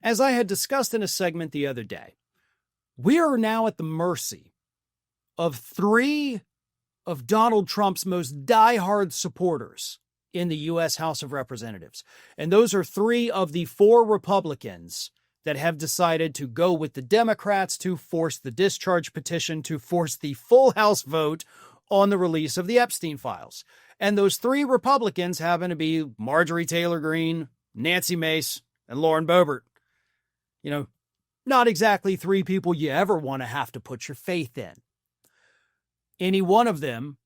As I had discussed in a segment the other day, we are now at the mercy of three of Donald Trump's most diehard supporters in the U.S. House of Representatives. And those are three of the four Republicans that have decided to go with the Democrats to force the discharge petition, to force the full House vote on the release of the Epstein Files. And those three Republicans happen to be Marjorie Taylor Greene, Nancy Mace, and Lauren Boebert. You know, not exactly three people you ever want to have to put your faith in. Any one of them,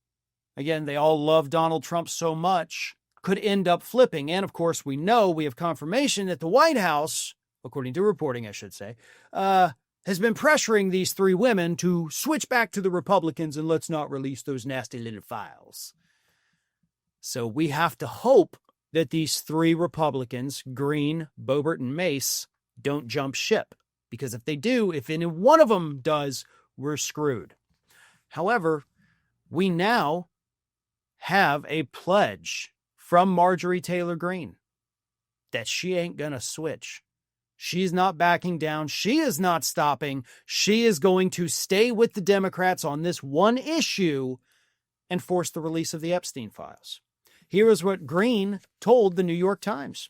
again, they all love Donald Trump so much, could end up flipping. And of course, we have confirmation that the White House, according to reporting, I should say, has been pressuring these three women to switch back to the Republicans and let's not release those nasty little files. So we have to hope that these three Republicans, Greene, Boebert, and Mace, don't jump ship. Because if they do, if any one of them does, we're screwed. However, we now have a pledge from Marjorie Taylor Greene that she ain't going to switch. She's not backing down. She is not stopping. She is going to stay with the Democrats on this one issue and force the release of the Epstein Files. Here is what Greene told the New York Times.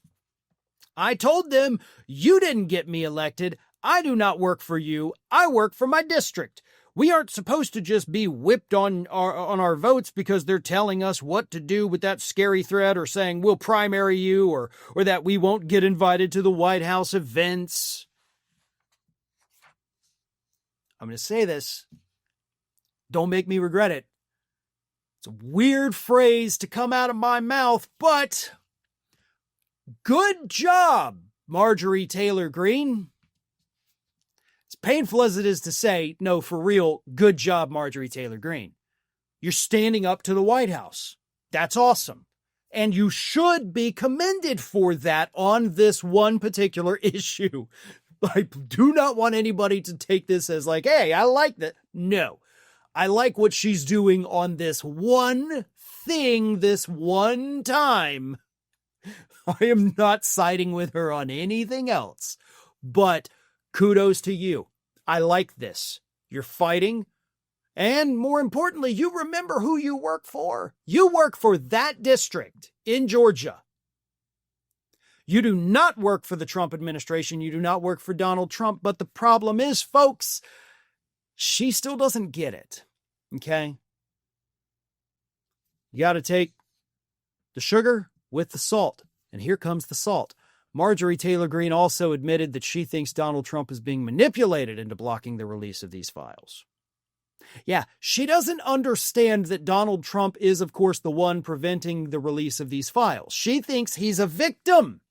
I told them, you didn't get me elected. I do not work for you. I work for my district. We aren't supposed to just be whipped on our votes because they're telling us what to do with that scary threat or saying we'll primary you or that we won't get invited to the White House events. I'm going to say this. Don't make me regret it. It's a weird phrase to come out of my mouth, but good job, Marjorie Taylor Greene. As painful as it is to say, no, for real, good job, Marjorie Taylor Greene. You're standing up to the White House. That's awesome. And you should be commended for that on this one particular issue. I do not want anybody to take this as like, hey, I like that. No, I like what she's doing on this one thing, this one time. I am not siding with her on anything else, but kudos to you. I like this. You're fighting. And more importantly, you remember who you work for. You work for that district in Georgia. You do not work for the Trump administration. You do not work for Donald Trump. But the problem is, folks, she still doesn't get it. Okay? You got to take the sugar with the salt. And here comes the salt. Marjorie Taylor Greene also admitted that she thinks Donald Trump is being manipulated into blocking the release of these files. Yeah, she doesn't understand that Donald Trump is, of course, the one preventing the release of these files. She thinks he's a victim.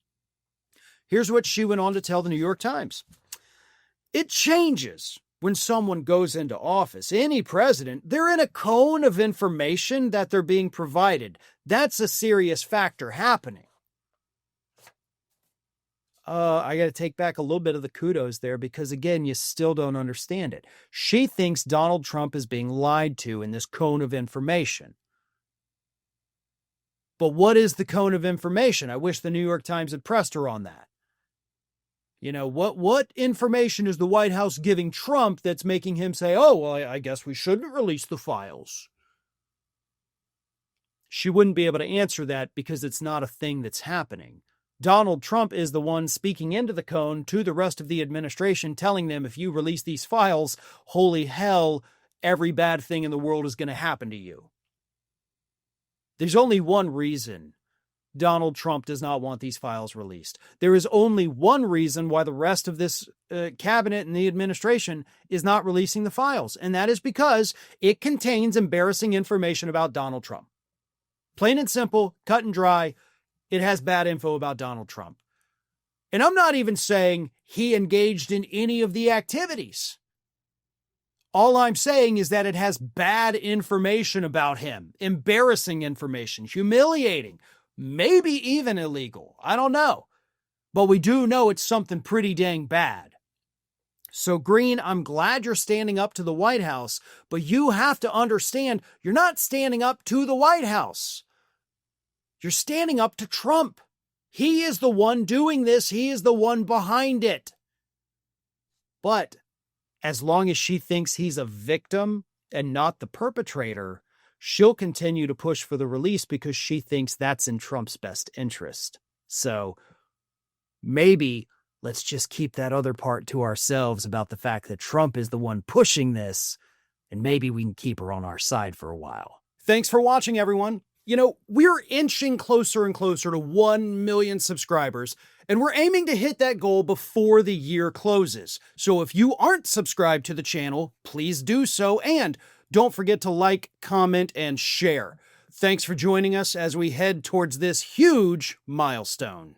Here's what she went on to tell the New York Times. It changes when someone goes into office. Any president, they're in a cone of information that they're being provided. That's a serious factor happening. I got to take back a little bit of the kudos there because, again, you still don't understand it. She thinks Donald Trump is being lied to in this cone of information. But what is the cone of information? I wish the New York Times had pressed her on that. You know, what information is the White House giving Trump that's making him say, oh, well, I guess we shouldn't release the files? She wouldn't be able to answer that because it's not a thing that's happening. Donald Trump is the one speaking into the cone to the rest of the administration, telling them if you release these files, holy hell, every bad thing in the world is going to happen to you. There's only one reason Donald Trump does not want these files released. There is only one reason why the rest of this cabinet and the administration is not releasing the files, and that is because it contains embarrassing information about Donald Trump. Plain and simple, cut and dry. It has bad info about Donald Trump. And I'm not even saying he engaged in any of the activities. All I'm saying is that it has bad information about him, embarrassing information, humiliating, maybe even illegal. I don't know. But we do know it's something pretty dang bad. So, Greene, I'm glad you're standing up to the White House, but you have to understand you're not standing up to the White House. You're standing up to Trump. He is the one doing this. He is the one behind it. But as long as she thinks he's a victim and not the perpetrator, she'll continue to push for the release because she thinks that's in Trump's best interest. So maybe let's just keep that other part to ourselves about the fact that Trump is the one pushing this, and maybe we can keep her on our side for a while. Thanks for watching, everyone. You know, we're inching closer and closer to 1 million subscribers, and we're aiming to hit that goal before the year closes. So if you aren't subscribed to the channel, please do so, and don't forget to like, comment, and share. Thanks for joining us as we head towards this huge milestone.